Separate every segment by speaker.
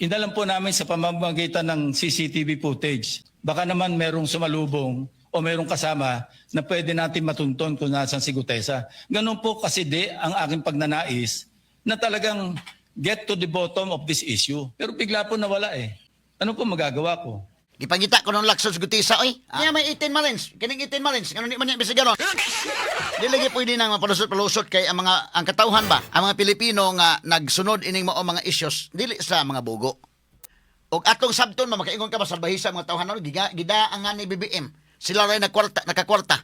Speaker 1: Inalam po namin sa pamamagitan ng CCTV footage. Baka naman merong sumalubong o merong kasama na pwede natin matunton kung nasan si Gutesa. Ganun po kasi ang aking pagnanais na talagang get to the bottom of this issue. Pero bigla po nawala eh. Ano po magagawa ko?
Speaker 2: Ipangita ko ng Lacson sa Gutisa, oy. Niya may 18 marines. Kining 18 marines. Ano ni man niya bisigaron? Di lagi pwede nang mapalusot-palusot kay ang katauhan ba? Ang mga Pilipino nga nagsunod ining mao mga issues dili sa mga bugo. Og atong sabton makaingon ka ba sa bahisa mga tauhan gida ang nga ni BBM. Sila ray nakakwarta.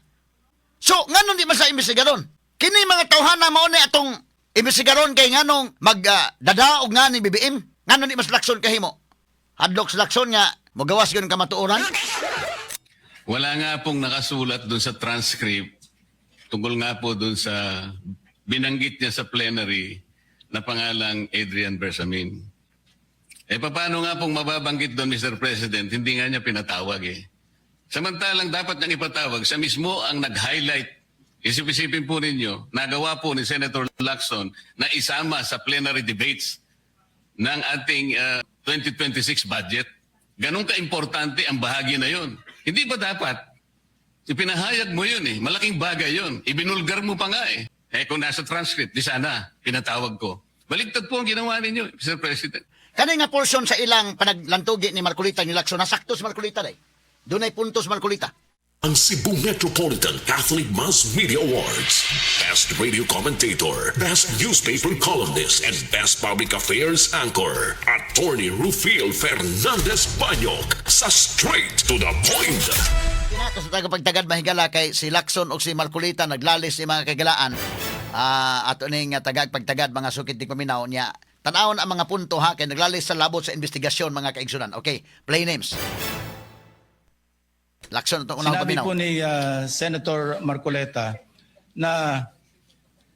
Speaker 2: So ngano di man sa imbestigaron? Kini mga tauhan na mao ni atong imbestigaron kay nganong magdadaog nga ni BBM. Ngano di mas Lacson kahimo? Hadlok sa Lacson nga magawas yun kamatuoran?
Speaker 3: Wala nga pong nakasulat doon sa transcript tungkol nga po doon sa binanggit niya sa plenary na pangalang Adrian Bersamin. Paano nga pong mababanggit doon, Mr. President? Hindi nga niya pinatawag eh. Samantalang dapat niyang ipatawag, siya mismo ang nag-highlight. Isip-isipin po ninyo, nagawa po ni Senator Lacson na isama sa plenary debates ng ating 2026 budget. Ganun ka-importante ang bahagi na yon. Hindi ba dapat? Ipinahayag mo yun eh. Malaking bagay yun. Ibinulgar mo pa nga eh. Kung nasa transcript, di sana, pinatawag ko. Baligtad po ang ginawa ninyo, Mr. President.
Speaker 2: Kani nga portion sa ilang panaglantugi ni Marcolita ni Lacson, nasakto si Marcolita day. Doon ay puntos Marcolita.
Speaker 4: Ang Cebu Metropolitan Catholic Mass Media Awards. Best Radio Commentator, Best Newspaper Columnist, and Best Public Affairs Anchor. Attorney Rufil Fernandez Banyok sa Straight to the Point.
Speaker 2: Tinato sa tagapagtagad mahigala kay si Lacson o si Marcolita naglalis ni mga kagalaan. Ato ning tagapagtagad mga sukit di paminaw niya. Tanawon ang mga punto ha kay naglalis sa labot sa investigasyon mga kaigsunan. Okay, play names. Lacson, itong unang
Speaker 1: Sinabi
Speaker 2: paminaw.
Speaker 1: po ni Senator Marcoleta na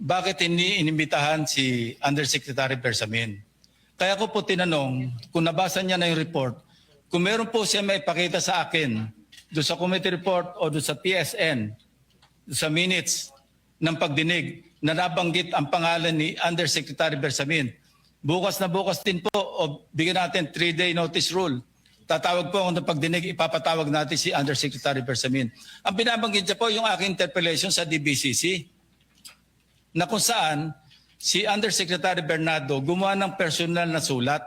Speaker 1: bakit hindi inimbitahan si Undersecretary Bersamin. Kaya ko po tinanong kung nabasa niya na yung report, kung meron po siya may pakita sa akin doon sa committee report o doon sa PSN, doon sa minutes ng pagdinig na nabanggit ang pangalan ni Undersecretary Bersamin. Bukas na bukas din po o bigyan natin 3-day notice rule. Tatawag po ako ng pagdinig, ipapatawag natin si Undersecretary Bersamin. Ang binabanggit niya po yung aking interpellation sa DBCC na kung saan si Undersecretary Bernardo gumawa ng personal na sulat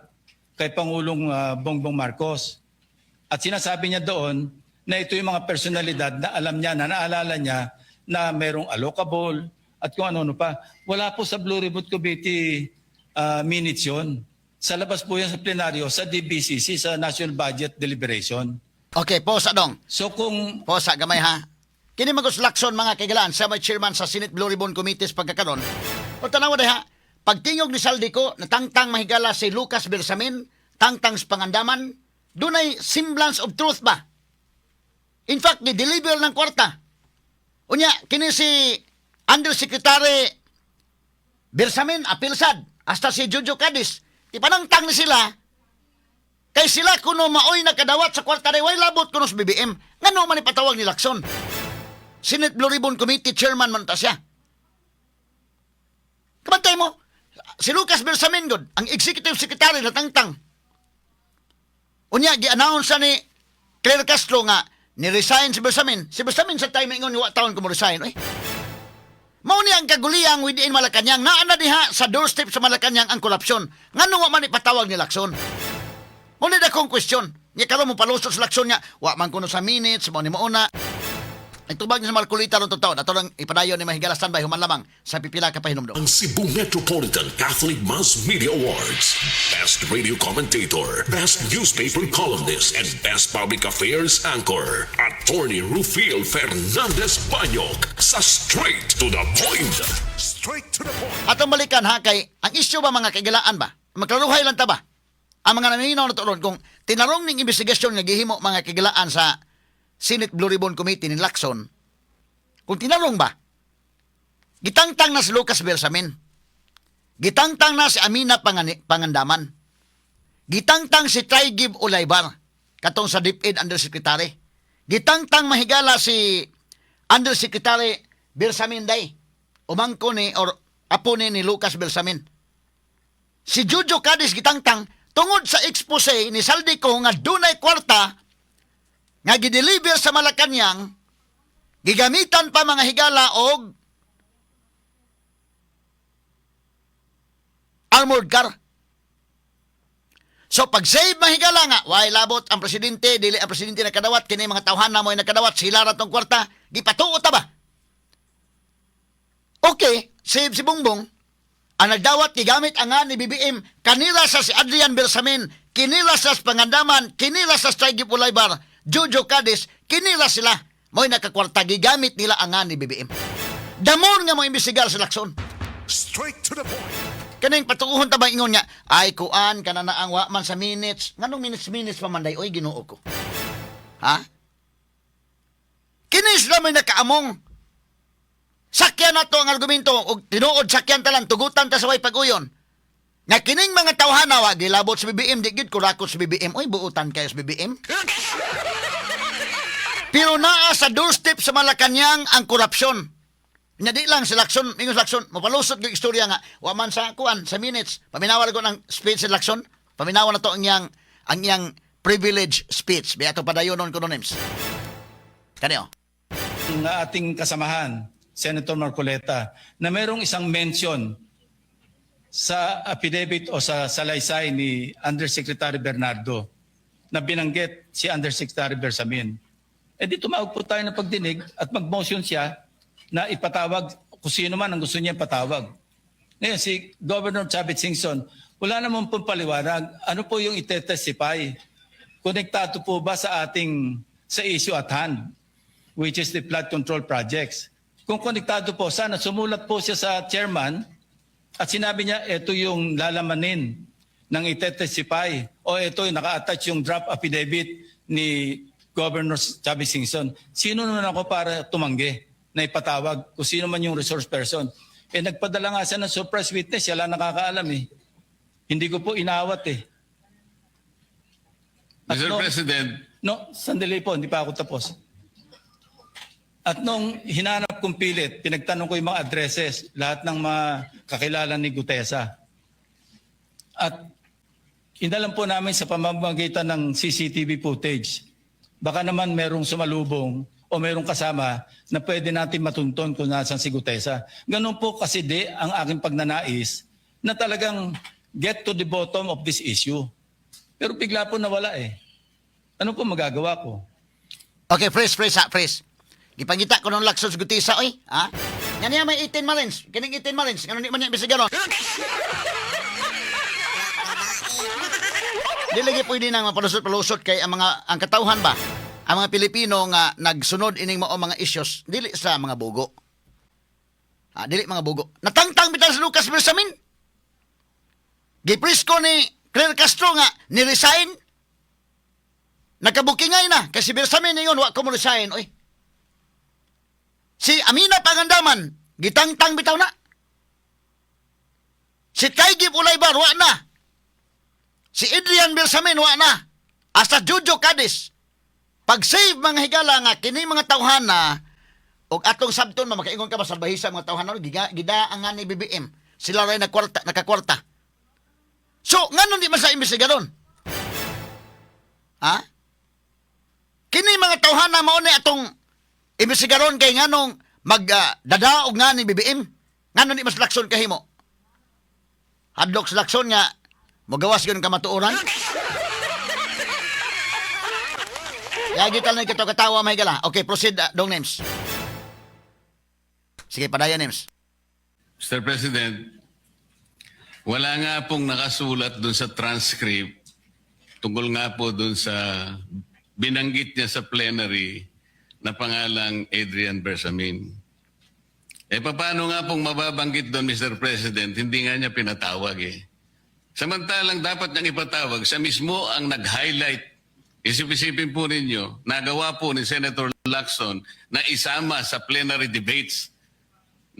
Speaker 1: kay Pangulong Bongbong Marcos. At sinasabi niya doon na ito yung mga personalidad na alam niya, na naalala niya na merong allocable at kung ano-ano pa. Wala po sa Blue Ribbon Committee minutes yun. Sa labas po yan sa plenaryo, sa DBCC, sa National Budget Deliberation.
Speaker 2: Okay, posa dong.
Speaker 1: So kung
Speaker 2: Posa, gamay ha. Kini Magos Lacson mga kagalaan, siya may chairman sa Senate Blue Ribbon Committee pagkakaroon. O tanawa ha, pagtingog ni Saldico, natangtang mahigala si Lucas Bersamin, tangtang sa pangandaman, dunay semblance of truth ba? In fact, ni-deliver ng kwarta. Unya, kini si Undersecretary Bersamin, apilsad, hasta si Jojo Cadiz, ipanangtang ni sila, kay sila kuno maoy nakadawat sa kwarta na way labot kuno sa BBM. Ngano man ipatawag ni Lacson? Senate Blue Ribbon Committee Chairman man ta siya. Kabantay mo, si Lucas Bersamin god, ang Executive Secretary na tangtang. Unya, gi-announce ni Claire Castro nga, ni-resign si Bersamin. Si Bersamin sa time ingon, wa taon ko mo resign. Mao ni ang kaguliyang within Malacañang naa na diha sa doorstep sa Malacañang ang korupsyon. Ngano wa man ipatawag ni Lacson? Mao ni dakong question. Nya karon mo palusot sa Lacson niya, wa man kuno sa minutes mo ni mauna. Itubag ni sa Marcolita ron taon ato lang ipadayon ni mahigala standby human lamang sa pipila ka pahinumdum.
Speaker 4: Ang Cebu Metropolitan Catholic Mass Media Awards. Best Radio Commentator, Best Newspaper Columnist, and Best Public Affairs Anchor. Attorney Rufil Fernandez Banyok sa Straight to the Point. Straight to the Point.
Speaker 2: Atong balikan ha kay ang isyu ba mga kagalaan ba? Magklaruhay lang ta ba? Ang mga naminaw na turon kung tinarong ning investigasyon nga gihimo mga kagalaan sa Senate Blue Ribbon Committee ni Lacson, kung tinarong ba, gitangtang na si Lucas Bersamin, gitangtang na si Amina Pangandaman, gitangtang si Traigib Ulaybar, katong sa DepEd Undersecretary, gitangtang mahigala si Undersecretary Bersamin day, umangko ni or apo ni Lucas Bersamin. Si Jojo Cadiz gitangtang, tungod sa expose ni Saldico nga dunay kwarta nga gideliver sa Malacañang, gigamitan pa mga higala og armored car. So pag save mga higala nga, why labot ang presidente, dili ang presidente nakadawat, kini mga tawhana mo nakadawat, sila ra tong kwarta, gipatuo ta ba? Okay, save si Bongbong, ang nagdawat gigamit ang nga ni BBM, kanila sa si Adrian Bersamin, kinila sa Pangandaman, kinila sa Strike Pulaybar, Jojo Cadiz, kinila sila, mo'y nakakwarta, gigamit nila ang nga ni BBM. Damon nga mo imbestigar sa Lacson.
Speaker 4: Straight to the point.
Speaker 2: Kaning patuuhon ta ba ingon nga, ay kuan kana na ang wa man sa minutes. Nganong minutes pa manday oy Ginoo ko. Ha? Kinis na may nakaamong. Sakyan na to ang argumento og tinuod sakyan ta lang tugutan ta sa way pag-uyon. Nga kining mga tawhana wa gilabot sa BBM di gid kurakot sa BBM. Oy buutan kayo sa BBM. Pero naa sa doorstep sa Malacañang ang korupsyon. Nya di lang si Lacson, ingos Lacson, mapalusot yung istorya nga, wa man sa kuan, sa minutes, paminawan ko ng speech si Lacson, paminawan na to ang iyang privilege speech. Biya ito padayonon ko no names. Kanyo?
Speaker 1: Ang ating kasamahan, Senator Marcoleta, na mayroong isang mention sa affidavit o sa salaysay ni Undersecretary Bernardo na binanggit si Undersecretary Bersamin. Eh di tumawag po tayo ng pagdinig at mag-motion siya na ipatawag kung sino man ang gusto niya ipatawag. Ngayon, si Governor Chavit Singson, wala naman pong paliwanag. Ano po yung itetestify? Konektado po ba sa issue at hand, which is the flood control projects? Kung konektado po, sana sumulat po siya sa chairman at sinabi niya, ito yung lalamanin ng itetestify o ito yung naka-attach yung draft affidavit ni Governor Chavit Singson. Sino naman ako para tumanggi na ipatawag kung sino man yung resource person? Eh nagpadala nga siya ng surprise witness, siya lang nakakaalam eh. Hindi ko po inawat eh. At
Speaker 3: Mr. President,
Speaker 1: sandali po, hindi pa ako tapos. At nung hinanap kong pilit, pinagtanong ko yung mga addresses, lahat ng mga kakilala ni Gutesa. At inalam po namin sa pamamagitan ng CCTV footage, baka naman merong sumalubong o mayroong kasama na pwede natin matunton kung nasan si Gutesa. Ganun po kasi ang aking pagnanais na talagang get to the bottom of this issue. Pero bigla po nawala eh. Ano po magagawa ko?
Speaker 2: Okay, fresh. Gipangita ko ng Lacson sa Gutesa, oy. Ha? Yan niya may 18 marines. Kining 18 marines. Ganun di man niya bisigaron. Dilagi po hindi nang mapalusot-palusot kay ang katauhan ba? Ang mga Pilipino nga nagsunod ining mao mga issues, dili sa mga bugo. Dili mga bugo. Natangtang bitan sa Lucas Bersamin. Giprisko ni Claire Castro nga ni-resign. Nagkabukingay na kasi Bersamin ngayon wa ko mo resign, oy. Si Amina Pangandaman, gitangtang bitaw na. Si Kaigi Pulaybar, wa na. Si Adrian Bersamin, wa na. Hasta Jojo Cadiz. Pag-save mga higala nga, kini mga tawhana, o atong sabton, makaingon ka ba sa bahisa mga tawhana, gidaan nga ni BBM. Sila rin nakakwarta. So, nga nun di man sa imbestigaron? Ha? Kini mga tawhana mo ni atong imbestigaron kay nga nung magdadaog nga ni BBM. Nga nun di mas Lacson kahimo. Hadlok sa Lacson nga, magawas yun kamatuoran. Yagi tal na katawa may gala. Okay, proceed, dong names. Sige, padaya names.
Speaker 3: Mr. President, wala nga pong nakasulat doon sa transcript tungkol nga po doon sa binanggit niya sa plenary na pangalang Adrian Bersamin. Eh, paano nga pong mababanggit doon, Mr. President? Hindi nga niya pinatawag eh. Samantalang dapat niyang ipatawag, siya mismo ang nag-highlight. Isip-isipin po ninyo, nagawa po ni Senator Lacson na isama sa plenary debates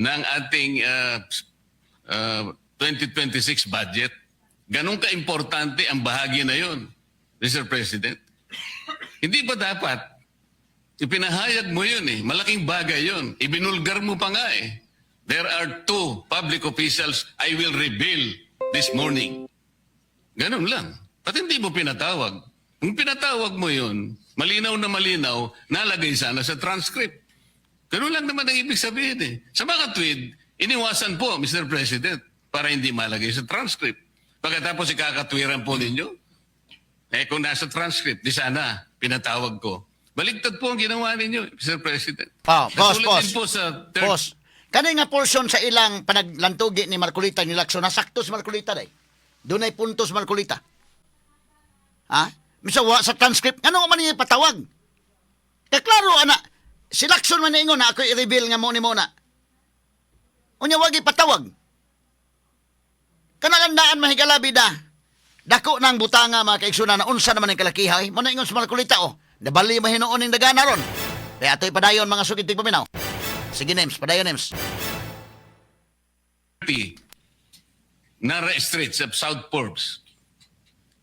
Speaker 3: ng ating 2026 budget. Ganun ka-importante ang bahagi na yon, Mr. President. Hindi ba dapat? Ipinahayag mo yun eh. Malaking bagay yun. Ibinulgar mo pa nga eh. There are 2 public officials I will reveal this morning. Ganun lang. Ba't hindi mo pinatawag? Kung pinatawag mo yun, malinaw na malinaw, nalagay sana sa transcript. Ganun lang naman ang ibig sabihin eh. Sa mga tweet, iniwasan po, Mr. President, para hindi malagay sa transcript. Pagkatapos ikakatwiran po ninyo, kung nasa transcript, di sana, pinatawag ko. Baligtad po ang ginawa ninyo, Mr. President. Katulad din po sa third.
Speaker 2: Boss, kani nga portion sa ilang panaglantugi ni Marcolita ni Lacson, nasakto si Marcolita day. Doon ay puntos Marcolita. Ha? Misa sa transcript, ano man niya patawag? Kaya klaro, ana, si Lacson man ingon na ako i-reveal nga mo ni Mona. Unya wag ipatawag. Kanalandaan mahigalabi da. Dako nang butanga mga kaigsuna na unsa naman ang kalakihay. Mo na ingon sa Marcolita, oh. Nabali mahinuon ning dagana ron. Kaya ato'y padayon mga sugitig paminaw. Sige, Nems, padayon, Nems.
Speaker 3: Nara Street sa South Forbes.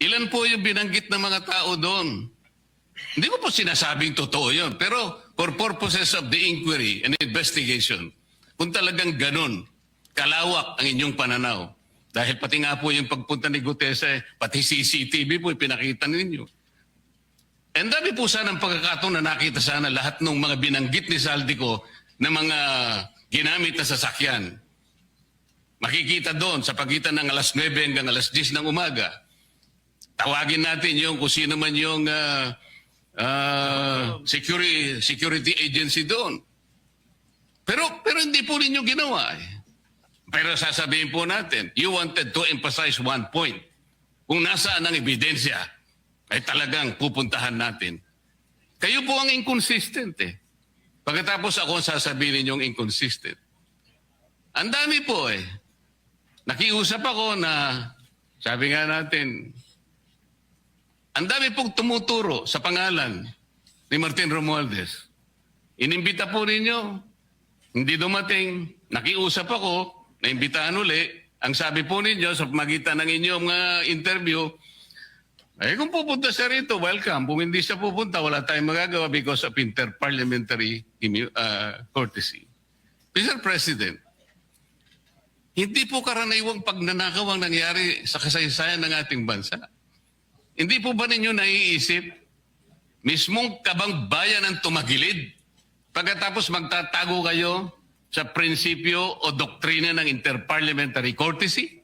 Speaker 3: Ilan po yung binanggit ng mga tao doon? Hindi ko po sinasabing totoo yun. Pero for purposes of the inquiry and investigation, kung talagang ganun, kalawak ang inyong pananaw. Dahil pati nga po yung pagpunta ni Gutese, pati CCTV po pinakita ninyo. And dami po sana ang pagkakataon na nakita sana lahat ng mga binanggit ni Saldico na mga ginamit na sasakyan. Makikita doon sa pagitan ng alas 9 hanggang alas 10 ng umaga. Tawagin natin yung kung sino man yung security agency doon. Pero hindi po ninyo ginawa. Pero sasabihin po natin, you wanted to emphasize one point. Kung nasaan ang ebidensya, ay talagang pupuntahan natin. Kayo po ang inconsistent eh. Pagkatapos ako sasabihin ninyong inconsistent. Ang dami po eh. Nakiusap ako na, sabi nga natin, ang dami pong tumuturo sa pangalan ni Martin Romualdez. Inimbita po ninyo, hindi dumating, nakiusap ako, naimbitahan uli. Ang sabi po ninyo sa magitan ng inyong interview, ay kung pupunta siya rito, welcome. Kung hindi siya pupunta, wala tayong magagawa because of inter-parliamentary courtesy. Mr. President, hindi po karaniwang pagnanakaw ang nangyari sa kasaysayan ng ating bansa. Hindi po ba ninyo naiisip, mismong kabang bayan ang tumagilid pagkatapos magtatago kayo sa prinsipyo o doktrina ng inter-parliamentary courtesy?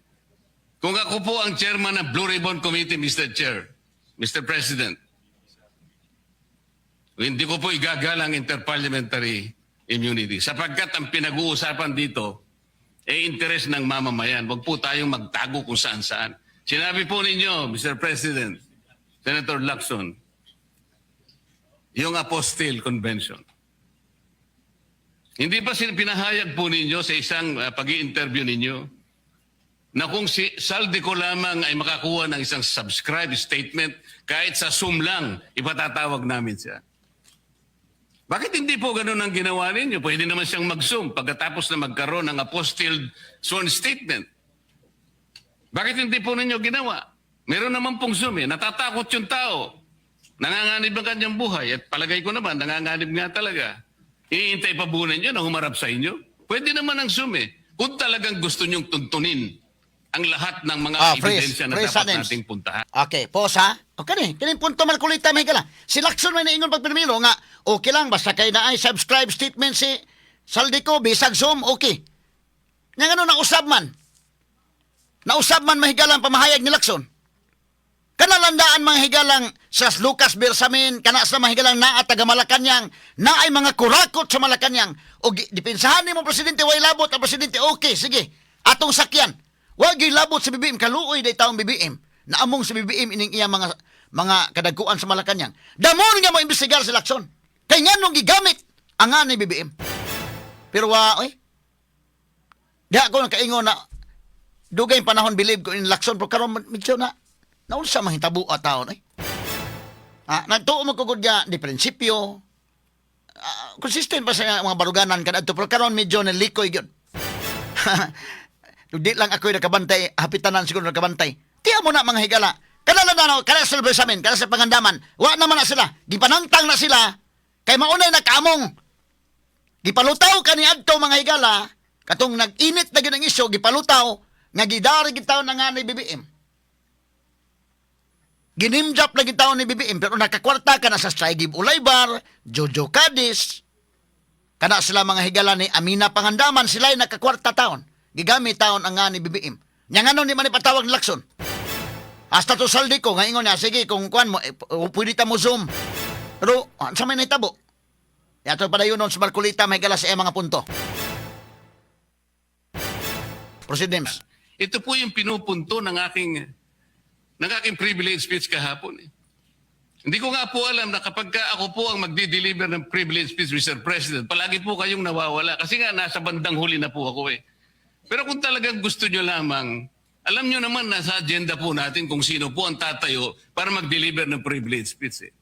Speaker 3: Kung ako po ang chairman ng Blue Ribbon Committee, Mr. Chair, Mr. President, hindi ko po igagalang inter-parliamentary immunity sapagkat ang pinag-uusapan dito ay interes ng mamamayan. Huwag po tayong magtago kung saan-saan. Sinabi po ninyo, Mr. President, Senator Lacson, yung Apostille Convention. Hindi ba pinahayag po ninyo sa isang pag-i-interview ninyo na kung si Saldico lamang ay makakuha ng isang subscribe statement, kahit sa Zoom lang, ipatatawag namin siya. Bakit hindi po ganun ang ginawa ninyo? Pwede naman siyang mag-Zoom pagkatapos na magkaroon ng apostilled sworn statement. Bakit hindi po ninyo ginawa? Meron naman pong Zoom eh. Natatakot yung tao. Nanganganib ang kanyang buhay. At palagay ko naman, nanganganib nga talaga. Iintay pa po ninyo na humarap sa inyo? Pwede naman ang Zoom eh. Kung talagang gusto nyong tuntunin ang lahat ng mga ebidensya na dapat nating puntahan.
Speaker 2: Okay, pause ha. Okay ni, kining punto Marcolita may kala. Si Lacson may naingon pag pinamilo nga, okay lang, basta kay na ay subscribe statement si Saldico, bisag Zoom, okay. Nga ano, nausab man. Nausab man mahigalang pamahayag ni Lacson. Kanalandaan mga higalang sa Lucas Bersamin, kana sa mahigalang naa taga Malacañang, na ay mga kurakot sa Malacañang. O dipinsahan ni mo, Presidente, way labot, ang Presidente, okay, sige, atong sakyan. Wag yung labot sa BBM, kaluoy day taong BBM. Naamong sa BBM ining iya mga kadagkuan sa Malacañang. Damon nga mo imbestigar si Lacson. Kay nga nung gigamit ang nga ni BBM. Pero di ako nakaingon na dugay panahon believe ko in Lacson, pero karon medyo na naunsa mahitabo at taon eh. Nagtuo mo kugod nga di prinsipyo. Consistent pa sa mga baruganan kadto, pero karon medyo nalikoy gyud. Di lang ako'y nakabantay, hapitanan siguro nakabantay. Tiya mo na mga higala. Kanala na, kanala sa Bersamin, kanala sa Pangandaman. Wa naman na sila. Gipanangtang na sila. Kay maunay na kaamong. Gipalutaw ka ni Adto mga higala. Katong nag-init na ginang isyo, gipalutaw. Nga gidari gitaw na nga ni BBM. Ginimjap lagi taon ni BBM pero nakakwarta ka na sa Straigib Ulaybar, Jojo Cadiz. Kana sila mga higala ni Amina Pangandaman, sila ay nakakwarta taon. Gigamit taon ang nga ni BBM. Nya ngano ni man ipatawag ni Lacson. Hasta to saldi ko, nga ingon niya, sige kung kuan mo, pwede ta mo zoom. Pero, sa may naitabo. Yato pa na yun nun sa Marcolita, may higala sa mga punto. Proceed, Dems.
Speaker 3: Ito po yung pinupunto ng aking privilege speech kahapon. Hindi ko nga po alam na kapag ako po ang magdi-deliver ng privilege speech, Mr. President, palagi po kayong nawawala. Kasi nga nasa bandang huli na po ako eh. Pero kung talagang gusto nyo lamang, alam nyo naman nasa agenda po natin kung sino po ang tatayo para mag-deliver ng privilege speech eh.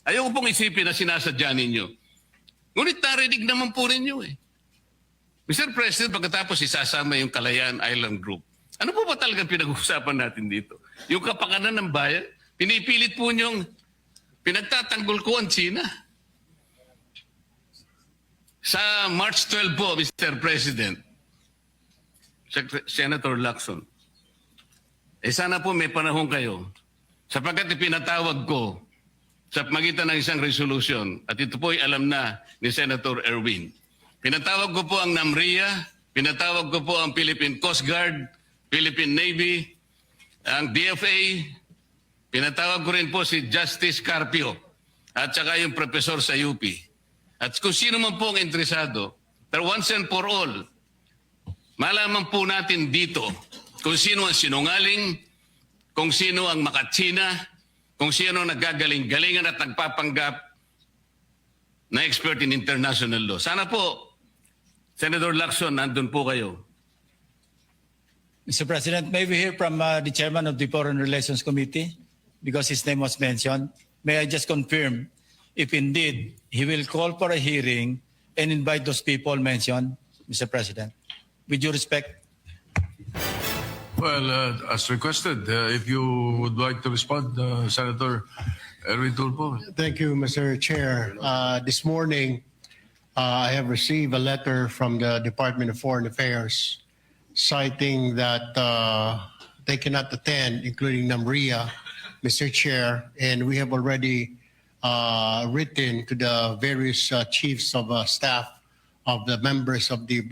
Speaker 3: Ayaw pong isipin na sinasadya ninyo. Ngunit narinig naman po ninyo eh. Mr. President, pagkatapos isasama yung Kalayaan Island Group, ano po ba talagang pinag-uusapan natin dito? Yung kapakanan ng bayan, pinipilit po niyong pinagtatanggol ko ang China. Sa March 12 po, Mr. President, Senator Lacson, sana po may panahon kayo sapagkat ipinatawag ko sa magitan ng isang resolution at ito po ay alam na ni Senator Erwin. Pinatawag ko po ang NAMRIA, pinatawag ko po ang Philippine Coast Guard, Philippine Navy, ang DFA, pinatawag ko rin po si Justice Carpio at saka yung professor sa UP. At kung sino man po ang interesado, pero once and for all, malaman po natin dito kung sino ang sinungaling, kung sino ang makatsina, kung sino ang nagagaling-galingan at nagpapanggap na expert in international law. Sana po, Senator Lacson, nandun po kayo.
Speaker 1: Mr. President, may we hear from the chairman of the Foreign Relations Committee because his name was mentioned. May I just confirm if indeed he will call for a hearing and invite those people mentioned, Mr. President? With due respect.
Speaker 5: Well, as requested, if you would like to respond, Senator Erwin Tulfo.
Speaker 6: Thank you, Mr. Chair. This morning, I have received a letter from the Department of Foreign Affairs citing that they cannot attend, including NAMRIA, Mr. Chair, and we have already written to the various chiefs of staff of the members of the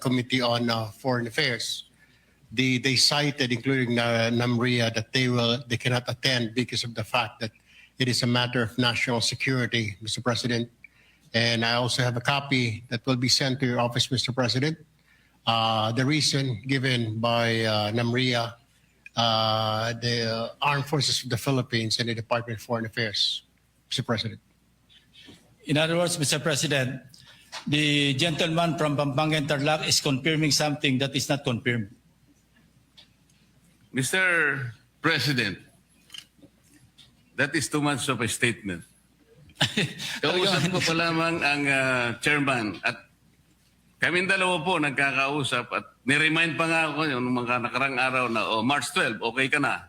Speaker 6: Committee on Foreign Affairs. They cited, including NAMRIA, that they cannot attend because of the fact that it is a matter of national security, Mr. President. And I also have a copy that will be sent to your office, Mr. President. The reason given by NAMRIA, the Armed Forces of the Philippines, and the Department of Foreign Affairs, Mr. President.
Speaker 1: In other words, Mr. President, the gentleman from Pampanga and Tarlac is confirming something that is not confirmed.
Speaker 3: Mr. President, that is too much of a statement. Kausap ko pa lamang ang chairman at kaming dalawa po nagkakausap at niremind pa nga ako yung mga nakarang araw na March 12, okay ka na.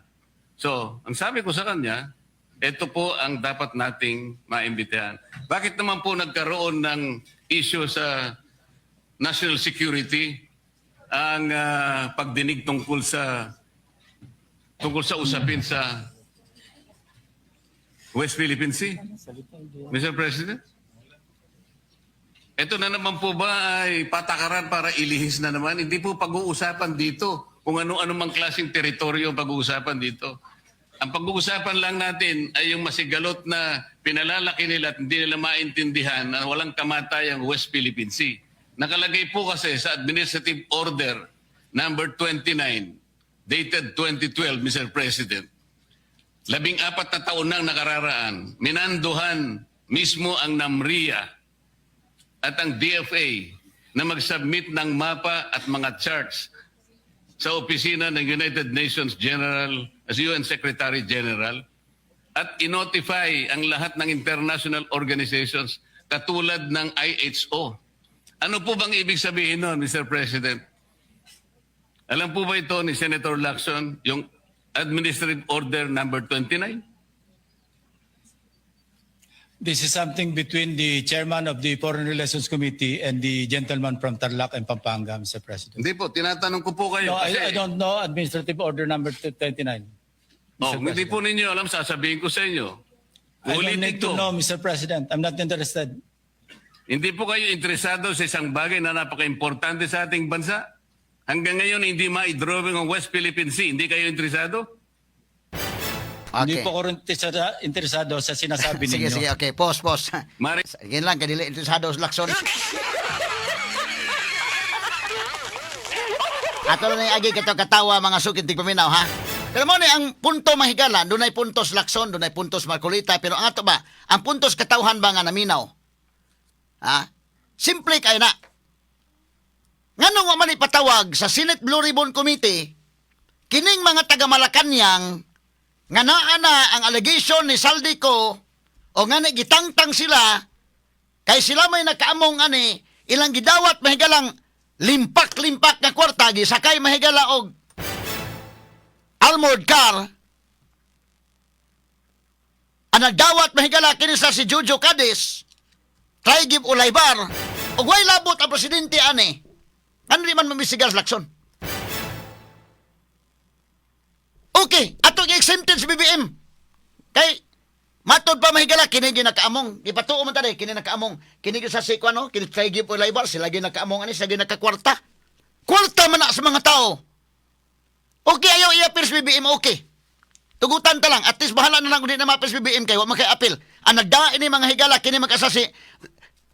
Speaker 3: So, ang sabi ko sa kanya, ito po ang dapat nating maimbitahan. Bakit naman po nagkaroon ng issue sa national security ang pagdinig tungkol sa usapin sa West Philippine Sea? Mr. President? Ito na naman po ba ay patakaran para ilihis na naman? Hindi po pag-uusapan dito kung ano-ano mang klaseng teritoryo ang pag-uusapan dito. Ang pag-uusapan lang natin ay yung masigalot na pinalalaki nila at hindi nila maintindihan na walang kamatay ang West Philippine Sea. Nakalagay po kasi sa Administrative Order number 29, dated 2012, Mr. President. 14 na taon nang nakararaan, minanduhan mismo ang NAMRIA at ang DFA na mag-submit ng mapa at mga charts sa opisina ng United Nations General as UN Secretary General at inotify ang lahat ng international organizations katulad ng IHO. Ano po bang ibig sabihin nun, Mr. President? Alam po ba ito ni Senator Lacson, yung Administrative Order number 29?
Speaker 1: This is something between the chairman of the Foreign Relations Committee and the gentleman from Tarlac and Pampanga, Mr. President.
Speaker 3: Hindi po, tinatanong ko po kayo.
Speaker 1: No,
Speaker 3: kasi
Speaker 1: I don't know Administrative Order number 29.
Speaker 3: Oh,
Speaker 1: Mr.
Speaker 3: hindi
Speaker 1: President.
Speaker 3: po ninyo alam, sasabihin ko sa inyo.
Speaker 1: I don't
Speaker 3: Ulitin
Speaker 1: need to
Speaker 3: ko.
Speaker 1: know, Mr. President. I'm not interested.
Speaker 3: Hindi po kayo interesado sa isang bagay na napaka-importante sa ating bansa? Hanggang ngayon, hindi ma-drawing ang West Philippine Sea. Hindi kayo interesado?
Speaker 1: Hindi
Speaker 2: Okay.
Speaker 1: po ako rin interesado sa sinasabi
Speaker 2: Sige,
Speaker 1: ninyo.
Speaker 2: sige, okay. Pause.
Speaker 3: Mari,
Speaker 2: Sige lang, kadili interesado sa lakson. Ato na yung agi katawa mga sukit tigpaminaw, ha? Pero mo ni ang punto mahigala, doon ay puntos lakson, doon ay puntos Marcolita, pero ang ato ba, ang puntos katawhan ba nga naminaw? Ha? Simple kayo na. Nganong wa man ipatawag sa Senate Blue Ribbon Committee, kining mga taga Malacañang, nga naa na ang allegation ni Saldico, o nga na gitangtang sila, kay sila may nakaamong ani, ilang gidawat mahigalang limpak-limpak na kwarta, gisakay mahigala og armored car, ang nagdawat mahigala kinisa si Jojo Cadiz, try give Ulaybar, ug way labot ang presidente ani, ano di man mamisigal sa lakson. Okay, ato gi-exempted si BBM. Kay matod pa mahigala kini ginakaamong. Ipatuo man tadi kini nakaamong. Kini sa si ano, kini try give Ulaybar, sila ginakaamong ani, sila ginakakwarta. Kwarta man na sa mga tao. Okay, ayaw i-appeal sa BBM, okay. Tugutan ta lang, at least bahala na lang kung di na ma-appeal sa BBM kayo, wag makay-appeal. Ang nagdaan ini mga higala, kini mag-asasi,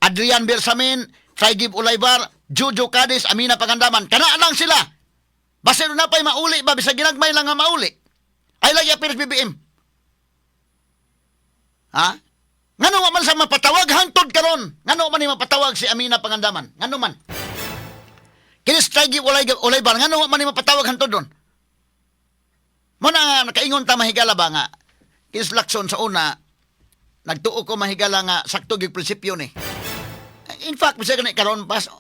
Speaker 2: Adrian Bersamin, try give Ulaybar, Jojo Cadiz, Amina Pangandaman, kana lang sila. Basta na pa'y mauli ba, bisa ginagmay lang nga mauli. Ay lang i-appeal sa BBM. Ha? Ngano man sa mapatawag, hantod karon. Ngano man ni mapatawag si Amina Pangandaman? Ngano man? Kini try give Ulaybar, ngano man ni mapatawag hantod doon? Muna nga, nakaingon ta mahigala ba nga, kinslakson sa una, nagtuo ko mahigala nga, sakto yung prinsipyo ni. In fact, bisa ka na ikaroon pas,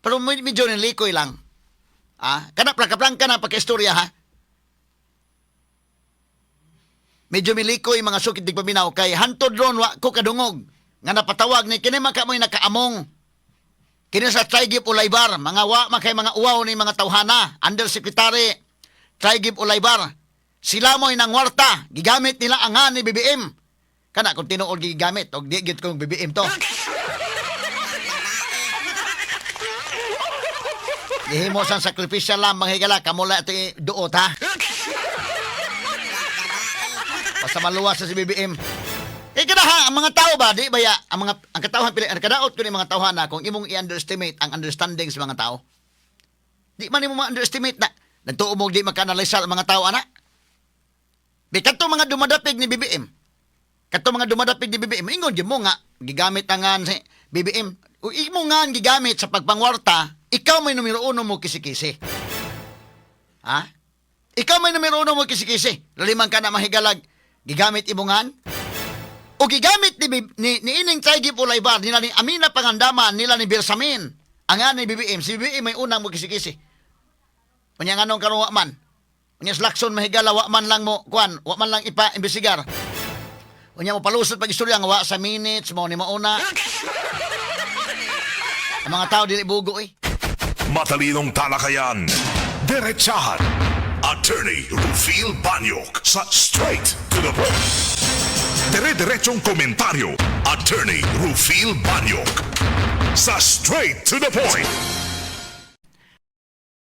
Speaker 2: pero medyo nilikoy lang. Plangka na pagka-istorya, ha? Medyo milikoy mga sukit di paminaw, kay hantod ron wa ko kadungog, nga napatawag ni, kini maka mo'y nakaamong, kini sa Trigip Ulaybar, mga wa, makay mga uwaw ni mga tawhana, Undersecretary, Trigip Ulaybar, sila mo'y nangwarta, gigamit nila ang nga ni BBM. Kana kung tinuod gigamit, o di git kong BBM to. Gihimo sang sakripisya lang, mga higala, kamula ito duot, ha? Basta maluwas sa si BBM. Kada ha, ang mga tao ba, di ba ya, ang katawhan, ang kadaot ko ni mga tawhan na, kung imong i-underestimate ang understanding sa mga tao, di man mo ma-underestimate na, nagtuo mo di maka-analyze ang mga tao, anak. Kato mga dumadapig ni BBM. Kato mga dumadapig ni BBM. Ingon, di mo nga, gigamit na nga si BBM. O imo nga gigamit sa pagpangwarta, ikaw may numero 1 mo kisi-kisi. Ha? Ikaw may numero 1 mo kisi-kisi. Laliman ka na mahigalag, gigamit imo nga. O gigamit ni Ining Trigip Ulaybar, nila ni Amina Pangandaman, nila ni Bersamin. Ang nga ni BBM, si BBM may unang mo kisi-kisi. Kanya nga nung karuwa man. Kanya slakson mahigala, wa man lang mo, kuan, wa man lang ipa-imbestigar. Kanya mo palusot pag-istorya, nga wa sa minutes, mo ni mauna. Ang mga tao dili bugo eh.
Speaker 4: Matalinong talakayan, derechahan. Attorney Rufil Banyok sa Straight to the Point. Dire-diretsong komentaryo, Attorney Rufil Banyok sa Straight to the Point.